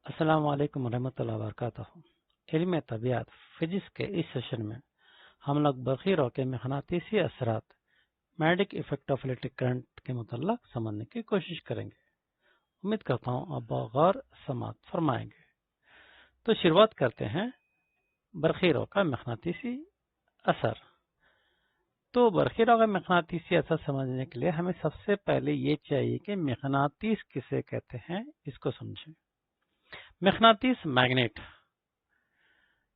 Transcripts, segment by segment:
السلام علیکم ورحمۃ اللہ وبرکاتہ۔ علم طبیعت فزکس کے اس سیشن میں ہم لوگ برقی رو کے مقناطیسی اثرات magnetic effect of electric current کے متعلق سمجھنے کی کوشش کریں گے۔ امید کرتا ہوں آپ غور سماعت فرمائیں گے۔ تو شروعات کرتے ہیں برقی رو کا مقناطیسی اثر۔ تو برقی رو کا مقناطیسی اثر سمجھنے کے لیے ہمیں سب سے پہلے یہ چاہیے کہ مقناطیس کسے کہتے ہیں، اس کو سمجھیں۔ مقناطیس میگنیٹ،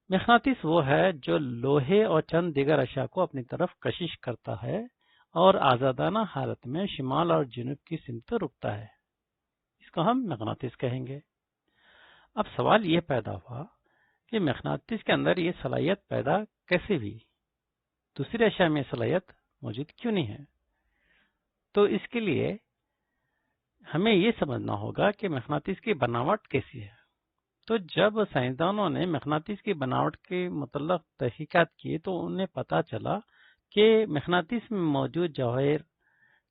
مقناطیس وہ ہے جو لوہے اور چند دیگر اشیاء کو اپنی طرف کشش کرتا ہے اور آزادانہ حالت میں شمال اور جنوب کی سمت رکتا ہے، اس کو ہم مقناطیس کہیں گے۔ اب سوال یہ پیدا ہوا کہ مقناطیس کے اندر یہ صلاحیت پیدا کیسے ہوئی، دوسری اشیاء میں یہ صلاحیت موجود کیوں نہیں ہے؟ تو اس کے لیے ہمیں یہ سمجھنا ہوگا کہ مقناطیس کی بناوٹ کیسی ہے۔ تو جب سائنسدانوں نے مقناطیس کی بناوٹ کے متعلق تحقیقات کی تو انہیں پتا چلا کہ مقناطیس میں موجود جواہر،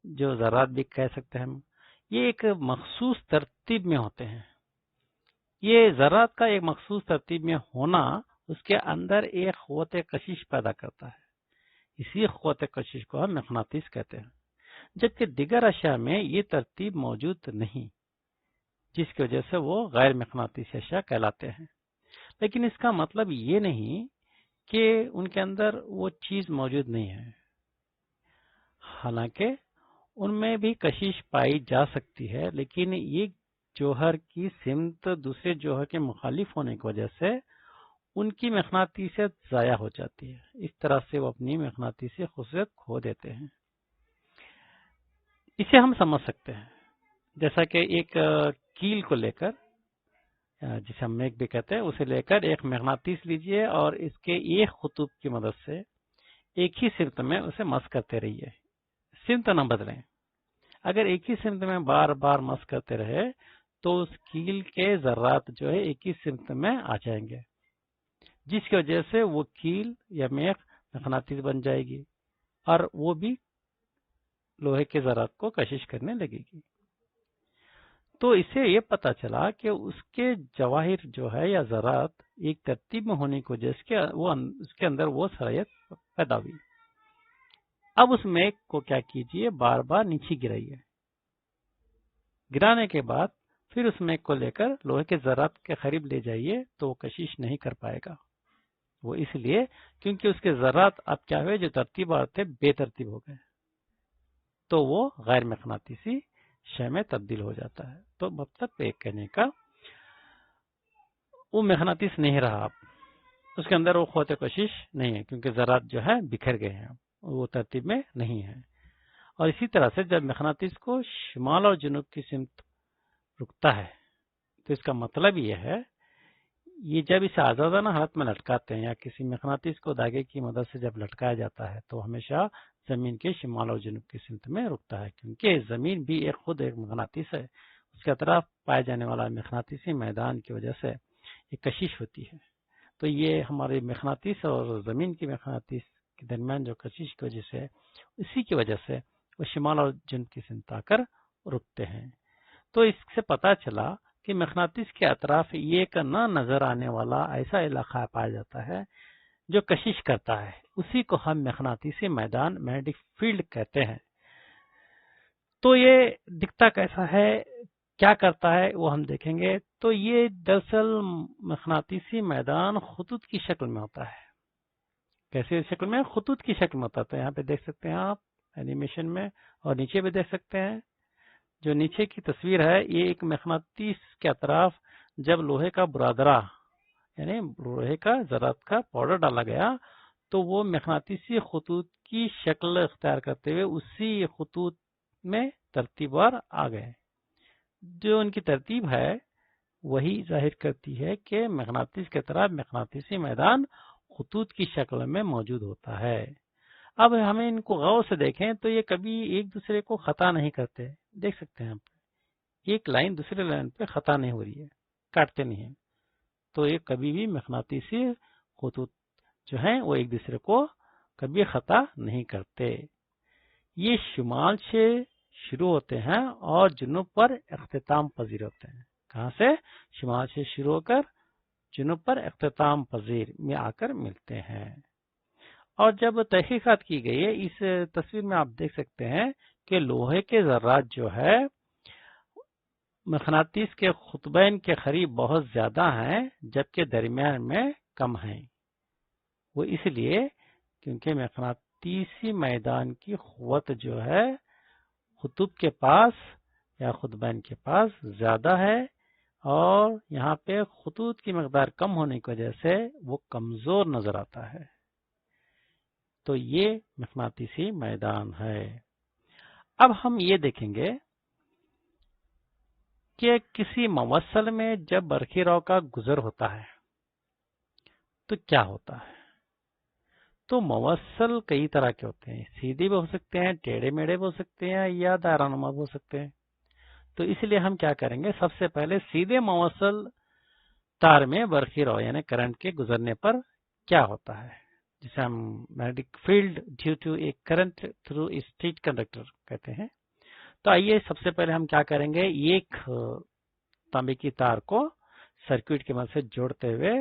جو ذرات بھی کہہ سکتے ہیں ہم، یہ ایک مخصوص ترتیب میں ہوتے ہیں۔ یہ ذرات کا ایک مخصوص ترتیب میں ہونا اس کے اندر ایک قوت کشش پیدا کرتا ہے، اسی قوت کشش کو ہم مقناطیس کہتے ہیں، جبکہ دیگر اشیاء میں یہ ترتیب موجود نہیں، جس کی وجہ سے وہ غیر مقناطیسی اشیاء کہلاتے ہیں۔ لیکن اس کا مطلب یہ نہیں کہ ان کے اندر وہ چیز موجود نہیں ہے، حالانکہ ان میں بھی کشش پائی جا سکتی ہے، لیکن یہ جوہر کی سمت دوسرے جوہر کے مخالف ہونے کی وجہ سے ان کی مقناطیسیت ضائع ہو جاتی ہے، اس طرح سے وہ اپنی مقناطیسی خصوصیت کھو دیتے ہیں۔ اسے ہم سمجھ سکتے ہیں جیسا کہ ایک کیل کو لے کر، جسے ہم میک بھی کہتے ہیں، اسے لے کر ایک مقناطیس لیجئے اور اس کے ایک خطوط کی مدد سے ایک ہی سمت میں اسے مس کرتے رہیے، سمت نہ بدلیں۔ اگر ایک ہی سمت میں بار بار مس کرتے رہے تو اس کیل کے ذرات جو ہے ایک ہی سمت میں آ جائیں گے، جس کی وجہ سے وہ کیل یا میخ مقناطیس بن جائے گی اور وہ بھی لوہے کے ذرات کو کشش کرنے لگے گی۔ تو اس سے یہ پتا چلا کہ اس کے جواہر جو ہے یا ذرات ایک ترتیب میں ہونے کی وجہ سے اس کے اندر وہ صلاحیت پیدا ہوئی۔ اب اس میک کو کیا کیجئے، بار بار نیچے گرائیے۔ گرانے کے بعد پھر اس میک کو لے کر لوہے کے ذرات کے قریب لے جائیے تو وہ کشش نہیں کر پائے گا۔ وہ اس لیے کیونکہ اس کے ذرات اب کیا ہوئے، جو ترتیب آتے بے ترتیب ہو گئے، تو وہ غیر مقناطیسی شے میں تبدیل ہو جاتا ہے۔ تو مطلب ایک کہنے کا، وہ مقناطیس نہیں رہا، اب اس کے اندر وہ قوت کشش نہیں ہے کیونکہ ذرات جو ہے بکھر گئے ہیں، وہ ترتیب میں نہیں ہے۔ اور اسی طرح سے جب مقناطیس کو شمال اور جنوب کی سمت رکتا ہے تو اس کا مطلب یہ ہے، یہ جب اسے آزادانہ حالت میں لٹکاتے ہیں یا کسی مقناطیس کو دھاگے کی مدد سے جب لٹکایا جاتا ہے تو ہمیشہ زمین کے شمال اور جنوب کی سمت میں رکتا ہے، کیونکہ زمین بھی خود ایک مقناطیس ہے، اس کے اطراف پائے جانے والا مقناطیسی میدان کی وجہ سے یہ کشش ہوتی ہے۔ تو یہ ہمارے مقناطیس اور زمین کی مقناطیس کے درمیان جو کشش کی وجہ سے، اسی کی وجہ سے وہ شمال اور جنوب کی سمت آ کر رکتے ہیں۔ تو اس سے پتا چلا کہ مقناطیس کے اطراف ایک نہ نظر آنے والا ایسا علاقہ پایا جاتا ہے جو کشش کرتا ہے، اسی کو ہم مقناطیسی میدان میگنیٹک فیلڈ کہتے ہیں۔ تو یہ دکھتا کیسا ہے، کیا کرتا ہے، وہ ہم دیکھیں گے۔ تو یہ دراصل مقناطیسی میدان خطوط کی شکل میں ہوتا ہے۔ کیسے شکل میں؟ خطوط کی شکل میں ہوتا ہے۔ یہاں پہ دیکھ سکتے ہیں آپ اینیمیشن میں، اور نیچے بھی دیکھ سکتے ہیں۔ جو نیچے کی تصویر ہے، یہ ایک مقناطیس کے اطراف جب لوہے کا برادرہ یعنی لوہے کا ذرات کا پاؤڈر ڈالا گیا تو وہ مقناطیسی خطوط کی شکل اختیار کرتے ہوئے اسی خطوط میں ترتیب وار آ گئے۔ جو ان کی ترتیب ہے وہی ظاہر کرتی ہے کہ مقناطیس کے طرف مقناطیسی میدان خطوط کی شکل میں موجود ہوتا ہے۔ اب ہمیں ان کو غور سے دیکھیں تو یہ کبھی ایک دوسرے کو خطا نہیں کرتے، دیکھ سکتے ہیں ہم، ایک لائن دوسرے لائن پہ خطا نہیں ہو رہی ہے، کاٹتے نہیں ہیں۔ تو یہ کبھی بھی مقناطیسی خطوط جو ہیں وہ ایک دوسرے کو کبھی خطا نہیں کرتے۔ یہ شمال سے شروع ہوتے ہیں اور جنوب پر اختتام پذیر ہوتے ہیں، کہاں سے؟ شمال سے شروع ہو کر جنوب پر اختتام پذیر میں آ کر ملتے ہیں۔ اور جب تحقیقات کی گئی ہے، اس تصویر میں آپ دیکھ سکتے ہیں کہ لوہے کے ذرات جو ہے مقناطیس کے قطبین کے قریب بہت زیادہ ہیں، جبکہ درمیان میں کم ہیں۔ وہ اس لیے کیونکہ مقناطیسی میدان کی قوت جو ہے قطب کے پاس یا قطبین کے پاس زیادہ ہے، اور یہاں پہ خطوط کی مقدار کم ہونے کی وجہ سے وہ کمزور نظر آتا ہے۔ تو یہ مقناطیسی میدان ہے۔ اب ہم یہ دیکھیں گے کہ کسی موصل میں جب برقی رو کا گزر ہوتا ہے تو کیا ہوتا ہے؟ تو موصل کئی طرح کے ہوتے ہیں، سیدھے بھی ہو سکتے ہیں، ٹیڑھے میڑھے بھی ہو سکتے ہیں، یا دائرہ نما بھی ہو سکتے ہیں۔ تو اس لیے ہم کیا کریں گے، سب سے پہلے سیدھے موصل تار میں برقی رو یعنی کرنٹ کے گزرنے پر کیا ہوتا ہے، جسے ہم magnetic field due to a current through a straight conductor کہتے ہیں۔ تو آئیے سب سے پہلے ہم کیا کریں گے، ایک تانبے کی تار کو سرکٹ کی مدد سے جوڑتے ہوئے،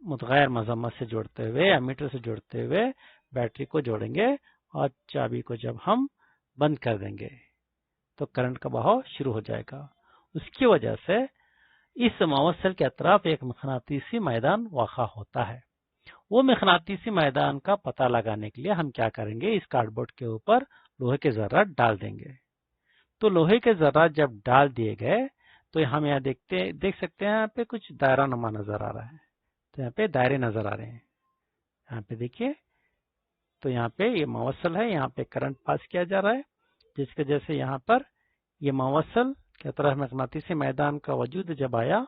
متغیر مذمت سے جوڑتے ہوئے، امیٹر سے جوڑتے ہوئے بیٹری کو جوڑیں گے، اور چابی کو جب ہم بند کر دیں گے تو کرنٹ کا بہاؤ شروع ہو جائے گا۔ اس کی وجہ سے اس موصل کے اطراف ایک مقناطیسی میدان واقع ہوتا ہے۔ وہ مقناطیسی میدان کا پتہ لگانے کے لیے ہم کیا کریں گے، اس کارڈ بورڈ کے اوپر لوہے کے ذرات ڈال دیں گے۔ تو لوہے کے ذرات جب ڈال دیے گئے تو ہم یہاں دیکھ سکتے ہیں، یہاں پہ کچھ دائرہ نما نظر آ رہا ہے، تو یہاں پہ دائرے نظر آ رہے ہیں، یہاں پہ دیکھیے۔ تو یہاں پہ یہ موصل ہے، یہاں پہ کرنٹ پاس کیا جا رہا ہے، جس کی وجہ سے یہاں پر یہ موصل کی طرف مقناطیسی میدان کا وجود جب آیا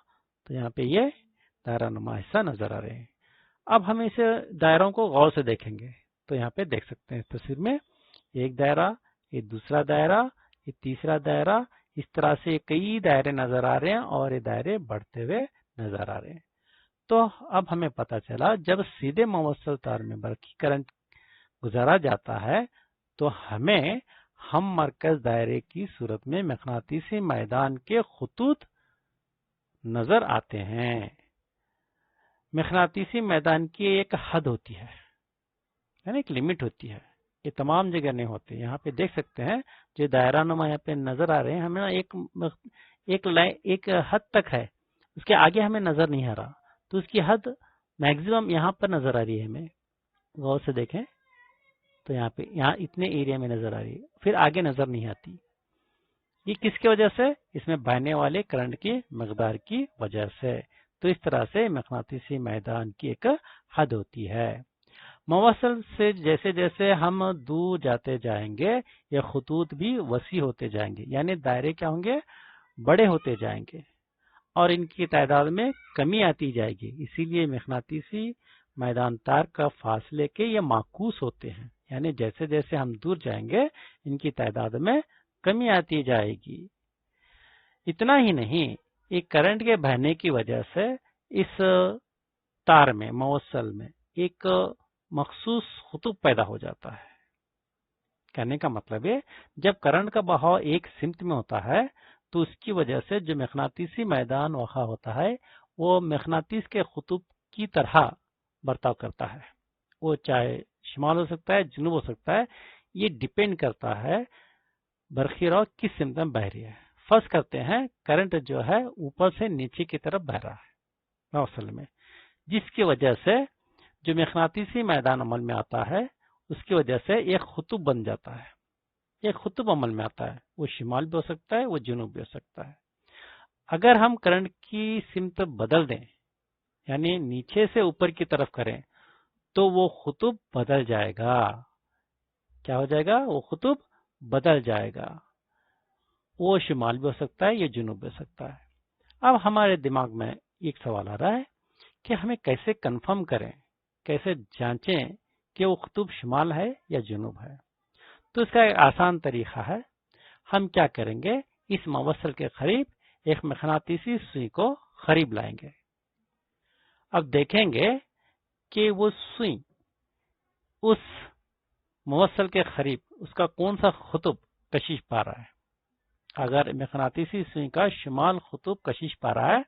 تو یہاں پہ یہ دائرہ نما حصہ نظر آ رہے ہیں۔ اب ہم اس دائروں کو غور سے دیکھیں گے تو یہاں پہ دیکھ سکتے ہیں تصویر میں، ایک دائرہ، یہ دوسرا دائرہ، یہ تیسرا دائرہ، اس طرح سے کئی دائرے نظر آ رہے ہیں، اور یہ دائرے بڑھتے ہوئے نظر آ رہے ہیں۔ تو اب ہمیں پتا چلا جب سیدھے موصل تار میں برقی کرنٹ گزارا جاتا ہے تو ہمیں ہم مرکز دائرے کی صورت میں مقناطیسی میدان کے خطوط نظر آتے ہیں۔ مقناطیسی میدان کی ایک حد ہوتی ہے، یعنی ایک لمٹ ہوتی ہے، یہ تمام جگہ نہیں ہوتے۔ یہاں پہ دیکھ سکتے ہیں جو دائرہ نما یہاں پہ نظر آ رہے ہیں، ہمیں ایک حد تک ہے، اس کے آگے ہمیں نظر نہیں آ رہا، تو اس کی حد میکسیمم یہاں پر نظر آ رہی ہے۔ ہمیں غور سے دیکھیں تو یہاں اتنے ایریا میں نظر آ رہی ہے، پھر آگے نظر نہیں آتی۔ یہ کس کی وجہ سے؟ اس میں بہنے والے کرنٹ کی مقدار کی وجہ سے۔ تو اس طرح سے مقناطیسی میدان کی ایک حد ہوتی ہے۔ موصل سے جیسے جیسے ہم دور جاتے جائیں گے یہ خطوط بھی وسیع ہوتے جائیں گے، یعنی دائرے کیا ہوں گے، بڑے ہوتے جائیں گے، اور ان کی تعداد میں کمی آتی جائے گی۔ اسی لیے مقناطیسی میدان تار کا فاصلے کے یہ معکوس ہوتے ہیں، یعنی جیسے جیسے ہم دور جائیں گے ان کی تعداد میں کمی آتی جائے گی۔ اتنا ہی نہیں، ایک کرنٹ کے بہنے کی وجہ سے اس تار میں، موصل میں ایک مخصوص خطوط پیدا ہو جاتا ہے۔ کہنے کا مطلب ہے جب کرنٹ کا بہاؤ ایک سمت میں ہوتا ہے تو اس کی وجہ سے جو مقناطیسی میدان واقع ہوتا ہے وہ مقناطیس کے خطوط کی طرح برتاؤ کرتا ہے۔ وہ چاہے شمال ہو سکتا ہے، جنوب ہو سکتا ہے، یہ ڈیپینڈ کرتا ہے برقی رو کس سمت میں بہ رہی ہے۔ فرض کرتے ہیں کرنٹ جو ہے اوپر سے نیچے کی طرف بہ رہا ہے موصل میں، جس کی وجہ سے جو مقناطیسی میدان عمل میں آتا ہے اس کی وجہ سے ایک خطوط بن جاتا ہے، ایک خطوط عمل میں آتا ہے، وہ شمال بھی ہو سکتا ہے، وہ جنوب بھی ہو سکتا ہے۔ اگر ہم کرنٹ کی سمت بدل دیں، یعنی نیچے سے اوپر کی طرف کریں، تو وہ خطوط بدل جائے گا۔ کیا ہو جائے گا؟ وہ خطوط بدل جائے گا، وہ شمال بھی ہو سکتا ہے، یہ جنوب بھی ہو سکتا ہے۔ اب ہمارے دماغ میں ایک سوال آ رہا ہے کہ ہمیں کیسے کنفرم کریں، کیسے جانچیں کہ وہ خطوط شمال ہے یا جنوب ہے؟ تو اس کا ایک آسان طریقہ ہے، ہم کیا کریں گے، اس موصل کے قریب ایک مقناطیسی سوئی کو قریب لائیں گے۔ اب دیکھیں گے کہ وہ سوئی اس موصل کے قریب اس کا کون سا خطوط کشش پا رہا ہے۔ اگر مغناطیسی سوئی کا شمال قطب کشش پا رہا ہے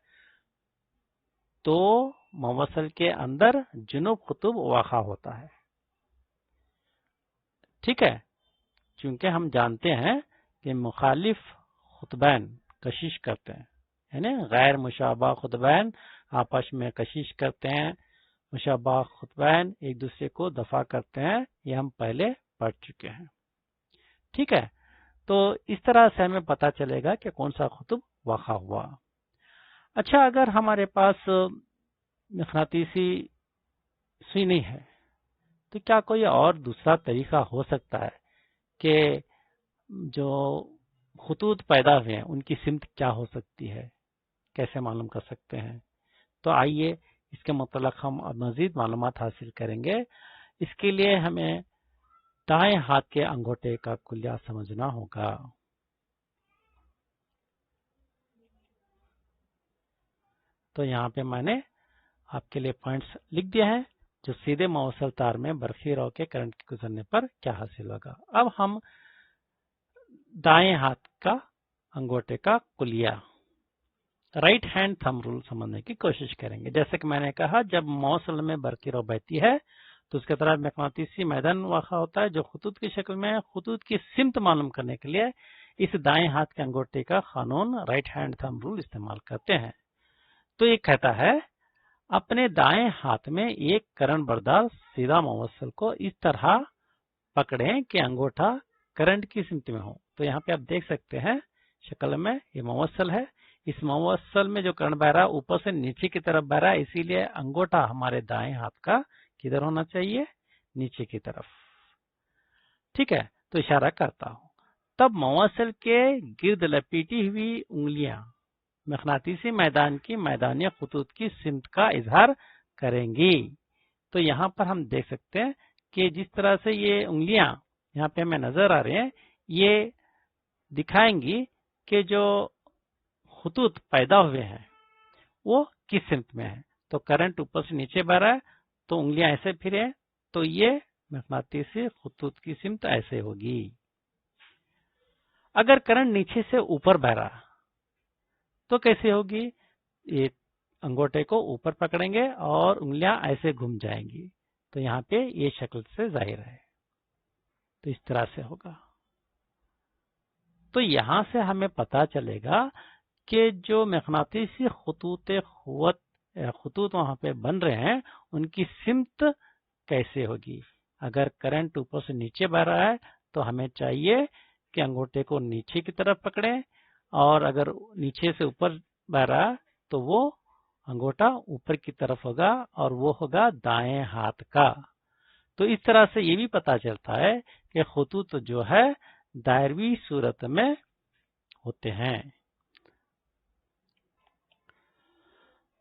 تو موصل کے اندر جنوب قطب واقع ہوتا ہے. ٹھیک ہے، چونکہ ہم جانتے ہیں کہ مخالف قطبین کشش کرتے ہیں، یعنی غیر مشابہ قطبین آپس میں کشش کرتے ہیں، مشابہ قطبین ایک دوسرے کو دفع کرتے ہیں، یہ ہم پہلے پڑھ چکے ہیں. ٹھیک ہے، تو اس طرح سے ہمیں پتا چلے گا کہ کون سا قطب واقع ہوا. اچھا، اگر ہمارے پاس مغناطیسی سوئی نہیں ہے تو کیا کوئی اور دوسرا طریقہ ہو سکتا ہے کہ جو خطوط پیدا ہوئے ہیں ان کی سمت کیا ہو سکتی ہے، کیسے معلوم کر سکتے ہیں؟ تو آئیے اس کے متعلق ہم مزید معلومات حاصل کریں گے. اس کے لیے ہمیں دائیں ہاتھ کے انگوٹھے کا کلیہ سمجھنا ہوگا. تو یہاں پہ میں نے آپ کے لیے پوائنٹس لکھ دیا ہے جو سیدھے موصل تار میں برقی رو کے کرنٹ کے گزرنے پر کیا حاصل ہوگا. اب ہم دائیں ہاتھ کا انگوٹھے کا کلیہ رائٹ ہینڈ تھم رول سمجھنے کی کوشش کریں گے. جیسے کہ میں نے کہا، جب موصل میں برقی رو بہتی ہے تو اس کے طرف مغناطیسی میدان واقع ہوتا ہے جو خطوط کی شکل میں ہے. خطوط کی سمت معلوم کرنے کے لیے اس دائیں ہاتھ کے انگوٹھے کا قانون رائٹ ہینڈ تھم رول استعمال کرتے ہیں. تو یہ کہتا ہے اپنے دائیں ہاتھ میں ایک کرنٹ بردار سیدھا موصل کو اس طرح پکڑیں کہ انگوٹھا کرنٹ کی سمت میں ہو. تو یہاں پہ آپ دیکھ سکتے ہیں شکل میں یہ موصل ہے، اس موصل میں جو کرنٹ بہ رہا ہے اوپر سے نیچے کی طرف بہ رہا ہے، اسی لیے انگوٹھا ہمارے دائیں ہاتھ کا کدھر ہونا چاہیے؟ نیچے کی طرف. ٹھیک ہے، تو اشارہ کرتا ہوں. تب موصل کے گرد لپیٹی ہوئی انگلیاں مغناطیسی میدان کی میدانی خطوط کی سمت کا اظہار کریں گی. تو یہاں پر ہم دیکھ سکتے ہیں کہ جس طرح سے یہ انگلیاں یہاں پہ ہمیں نظر آ رہے ہیں، یہ دکھائیں گی کہ جو خطوط پیدا ہوئے ہیں وہ کس سمت میں ہے. تو کرنٹ اوپر سے نیچے بہ رہا ہے تو انگلیاں ایسے پھرے تو یہ مغناطیسی خطوط کی سمت ایسے ہوگی. اگر کرنٹ نیچے سے اوپر بہ رہا تو کیسے ہوگی؟ یہ انگوٹھے کو اوپر پکڑیں گے اور انگلیاں ایسے گھوم جائیں گی. تو یہاں پہ یہ شکل سے ظاہر ہے، تو اس طرح سے ہوگا. تو یہاں سے ہمیں پتا چلے گا کہ جو مغناطیسی خطوط وہاں پہ بن رہے ہیں ان کی سمت کیسے ہوگی. اگر کرنٹ اوپر سے نیچے بہ رہا ہے تو ہمیں چاہیے کہ انگوٹھے کو نیچے کی طرف پکڑیں، اور اگر نیچے سے اوپر بہ رہا تو وہ انگوٹھا اوپر کی طرف ہوگا اور وہ ہوگا دائیں ہاتھ کا. تو اس طرح سے یہ بھی پتا چلتا ہے کہ خطوط جو ہے دائروی صورت میں ہوتے ہیں.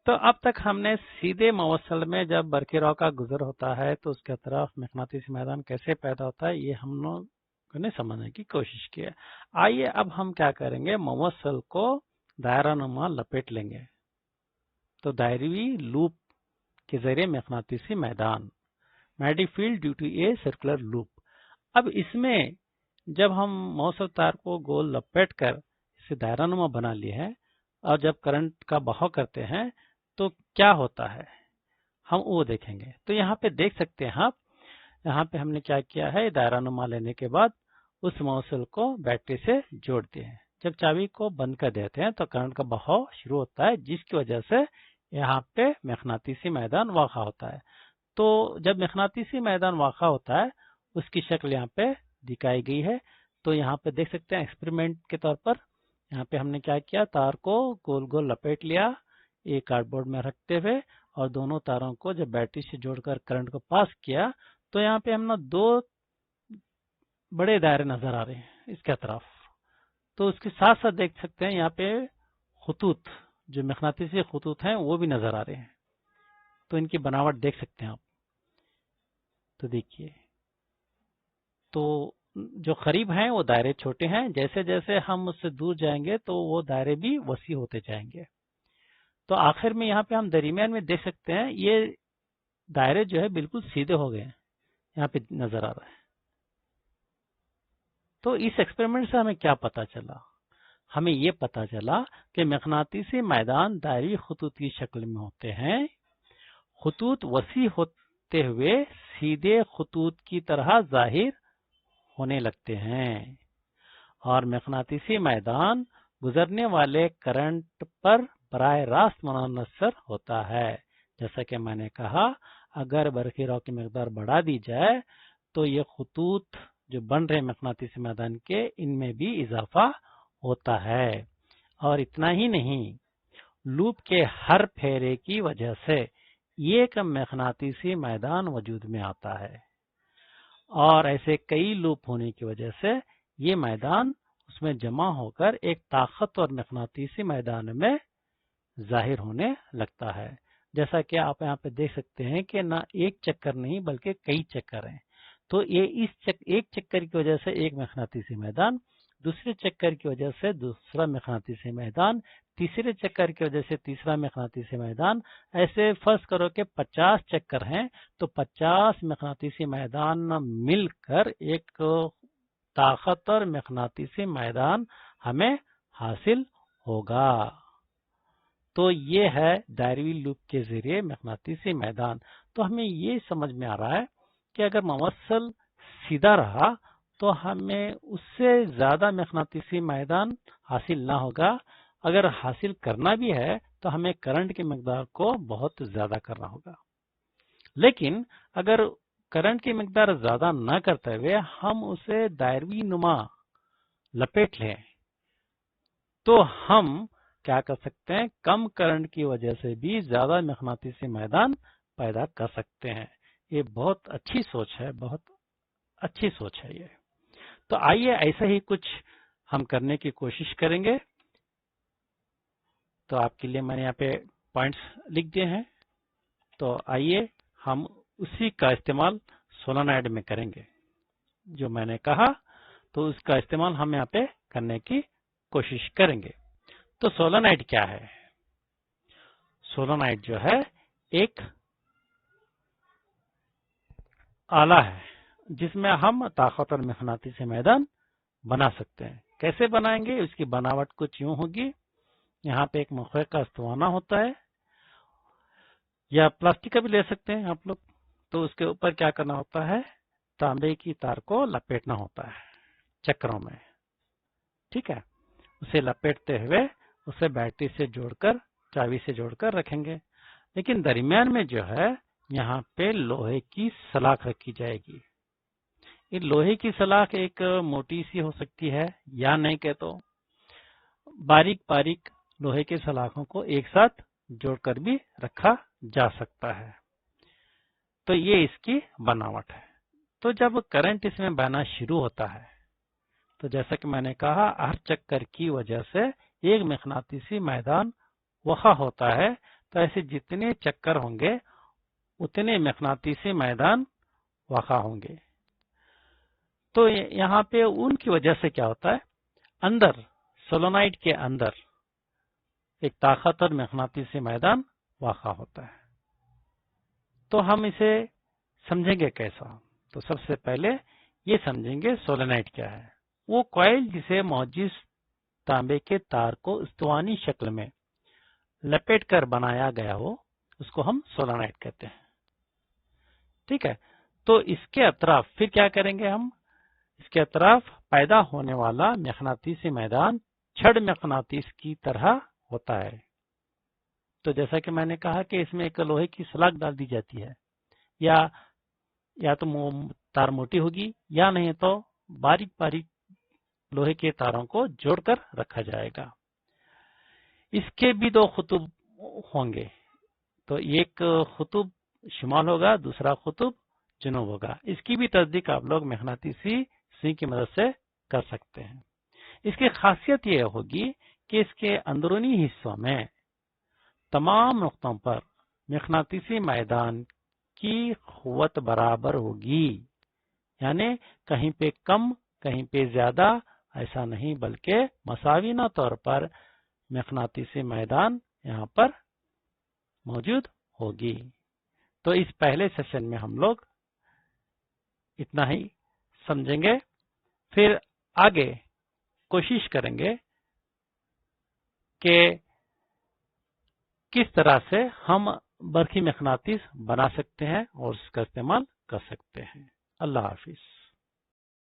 تو اب تک ہم نے سیدھے موصل میں جب برقی رو کا گزر ہوتا ہے تو اس کے طرف مغناطیسی میدان کیسے پیدا ہوتا ہے، یہ ہم لوگ نے سمجھنے کی کوشش کی ہے. آئیے اب ہم کیا کریں گے، موصل کو دائرہ نما لپیٹ لیں گے. تو دائروی لوپ کے ذریعے مغناطیسی میدان magnetic field due to a circular loop. اب اس میں جب ہم موصل تار کو گول لپیٹ کر اسے دائرہ نما بنا لیے ہیں اور جب کرنٹ کا بہاؤ کرتے ہیں تو کیا ہوتا ہے ہم وہ دیکھیں گے. تو یہاں پہ دیکھ سکتے ہیں آپ، یہاں پہ ہم نے کیا کیا ہے، دائرہ نما لینے کے بعد اس موصل کو بیٹری سے جوڑتے ہیں. جب چابی کو بند کر دیتے ہیں تو کرنٹ کا بہاؤ شروع ہوتا ہے، جس کی وجہ سے یہاں پہ مغناطیسی میدان واقع ہوتا ہے. تو جب مغناطیسی میدان واقع ہوتا ہے اس کی شکل یہاں پہ دکھائی گئی ہے. تو یہاں پہ دیکھ سکتے ہیں ایکسپریمنٹ کے طور پر یہاں پہ ہم نے کیا کیا، تار کو گول گول لپیٹ لیا ایک کارڈ بورڈ میں رکھتے ہوئے، اور دونوں تاروں کو جب بیٹری سے جوڑ کر کرنٹ کو پاس کیا تو یہاں پہ ہم نے دو بڑے دائرے نظر آ رہے ہیں اس کے اطراف. تو اس کے ساتھ ساتھ دیکھ سکتے ہیں یہاں پہ خطوط جو مغناطیسی خطوط ہیں وہ بھی نظر آ رہے ہیں. تو ان کی بناوٹ دیکھ سکتے ہیں آپ. تو دیکھیے، تو جو قریب ہیں وہ دائرے چھوٹے ہیں، جیسے جیسے ہم اس سے دور جائیں گے تو وہ دائرے بھی وسیع ہوتے جائیں گے. تو آخر میں یہاں پہ ہم درمیان میں دیکھ سکتے ہیں یہ دائرے جو ہے بالکل سیدھے ہو گئے ہیں، یہاں پہ نظر آ رہا ہے. تو اس ایکسپیریمنٹ سے ہمیں کیا پتا چلا؟ ہمیں یہ پتا چلا کہ مقناطیسی میدان دائری خطوط کی شکل میں ہوتے ہیں۔ خطوط وسیع ہوتے ہوئے سیدھے خطوط کی طرح ظاہر ہونے لگتے ہیں اور مقناطیسی میدان گزرنے والے کرنٹ پر براہ راست منحصر ہوتا ہے۔ جیسا کہ میں نے کہا، اگر برقی رو کی مقدار بڑھا دی جائے تو یہ خطوط جو بن رہے مقناطیسی میدان کے، ان میں بھی اضافہ ہوتا ہے۔ اور اتنا ہی نہیں، لوپ کے ہر پھیرے کی وجہ سے ایک مقناطیسی میدان وجود میں آتا ہے، اور ایسے کئی لوپ ہونے کی وجہ سے یہ میدان اس میں جمع ہو کر ایک طاقتور مقناطیسی میدان میں ظاہر ہونے لگتا ہے۔ جیسا کہ آپ یہاں پہ دیکھ سکتے ہیں کہ نہ ایک چکر نہیں بلکہ کئی چکر ہیں۔ تو یہ ایک چکر کی وجہ سے ایک مقناطیسی میدان، دوسرے چکر کی وجہ سے دوسرا مقناطیسی میدان، تیسرے چکر کی وجہ سے تیسرا مقناطیسی میدان، ایسے فرض کرو کہ 50 چکر ہیں تو 50 مقناطیسی میدان مل کر ایک طاقتور مقناطیسی میدان ہمیں حاصل ہوگا۔ تو یہ ہے دائروی لوپ کے ذریعے مقناطیسی میدان۔ تو ہمیں یہ سمجھ میں آ رہا ہے کہ اگر موصل سیدھا رہا تو ہمیں اس سے زیادہ مقناطیسی میدان حاصل نہ ہوگا۔ اگر حاصل کرنا بھی ہے تو ہمیں کرنٹ کی مقدار کو بہت زیادہ کرنا ہوگا۔ لیکن اگر کرنٹ کی مقدار زیادہ نہ کرتے ہوئے ہم اسے دائروی نما لپیٹ لیں تو ہم کیا کر سکتے ہیں؟ کم کرنٹ کی وجہ سے بھی زیادہ مقناطیسی میدان پیدا کر سکتے ہیں۔ یہ بہت اچھی سوچ ہے، بہت اچھی سوچ ہے یہ۔ تو آئیے ایسا ہی کچھ ہم کرنے کی کوشش کریں گے۔ تو آپ کے لیے میں نے یہاں پہ پوائنٹس لکھ دیے ہیں، تو آئیے ہم اسی کا استعمال سولنائڈ میں کریں گے جو میں نے کہا، تو اس کا استعمال ہم یہاں پہ کرنے کی کوشش کریں گے۔ تو سولنائڈ کیا ہے؟ سولنائڈ جو ہے ایک آلہ ہے جس میں ہم طاقتور مقناطیسی میدان بنا سکتے ہیں۔ کیسے بنائیں گے؟ اس کی بناوٹ کچھ یوں ہوگی، یہاں پہ ایک مخرج کا استوانہ ہوتا ہے، یا پلاسٹک کا بھی لے سکتے ہیں آپ لوگ۔ تو اس کے اوپر کیا کرنا ہوتا ہے؟ تانبے کی تار کو لپیٹنا ہوتا ہے چکروں میں، ٹھیک ہے؟ اسے لپیٹتے ہوئے اسے بیٹری سے جوڑ کر، چابی سے جوڑ کر رکھیں گے، لیکن درمیان میں جو ہے یہاں پہ لوہے کی سلاخ رکھی جائے گی۔ یہ لوہے کی سلاخ ایک موٹی سی ہو سکتی ہے، یا نہیں کہ تو باریک باریک لوہے کے سلاخوں کو ایک ساتھ جوڑ کر بھی رکھا جا سکتا ہے۔ تو یہ اس کی بناوٹ ہے۔ تو جب کرنٹ اس میں بہنا شروع ہوتا ہے تو جیسا کہ میں نے کہا، ہر چکر کی وجہ سے ایک مقناطیسی میدان وقع ہوتا ہے۔ تو ایسے جتنے چکر ہوں گے اتنے مقناطیسی میدان وقع ہوں گے۔ تو یہاں پہ ان کی وجہ سے کیا ہوتا ہے؟ اندر سولونائڈ کے اندر ایک طاقتور مقناطیسی میدان واقع ہوتا ہے۔ تو ہم اسے سمجھیں گے کیسا؟ تو سب سے پہلے یہ سمجھیں گے سولونائڈ کیا ہے۔ وہ کوئل جسے موجز تانبے کے تار کو استوانی شکل میں لپیٹ کر بنایا گیا ہو، اس کو ہم سولونائڈ کہتے ہیں، ٹھیک ہے؟ تو اس کے اطراف پھر کیا کریں گے ہم؟ اس کے اطراف پیدا ہونے والا مقناطیسی میدان چھڑ مقناطیس کی طرح ہوتا ہے۔ تو جیسا کہ میں نے کہا کہ اس میں ایک لوہے کی سلاخ ڈال دی جاتی ہے، یا تو تار موٹی ہوگی، یا نہیں تو باریک باریک لوہے کے تاروں کو جوڑ کر رکھا جائے گا۔ اس کے بھی دو قطب ہوں گے، تو ایک قطب شمال ہوگا، دوسرا قطب جنوب ہوگا۔ اس کی بھی تصدیق آپ لوگ مقناطیسی سوئی کی مدد سے کر سکتے ہیں۔ اس کی خاصیت یہ ہوگی کہ اس کے اندرونی حصوں میں تمام نقطوں پر مقناطیسی میدان کی قوت برابر ہوگی، یعنی کہیں پہ کم کہیں پہ زیادہ ایسا نہیں، بلکہ مساوینہ طور پر مقناطیسی میدان یہاں پر موجود ہوگی۔ تو اس پہلے سیشن میں ہم لوگ اتنا ہی سمجھیں گے، پھر آگے کوشش کریں گے کہ کس طرح سے ہم برقی مقناطیس بنا سکتے ہیں اور اس کا استعمال کر سکتے ہیں۔ اللہ حافظ۔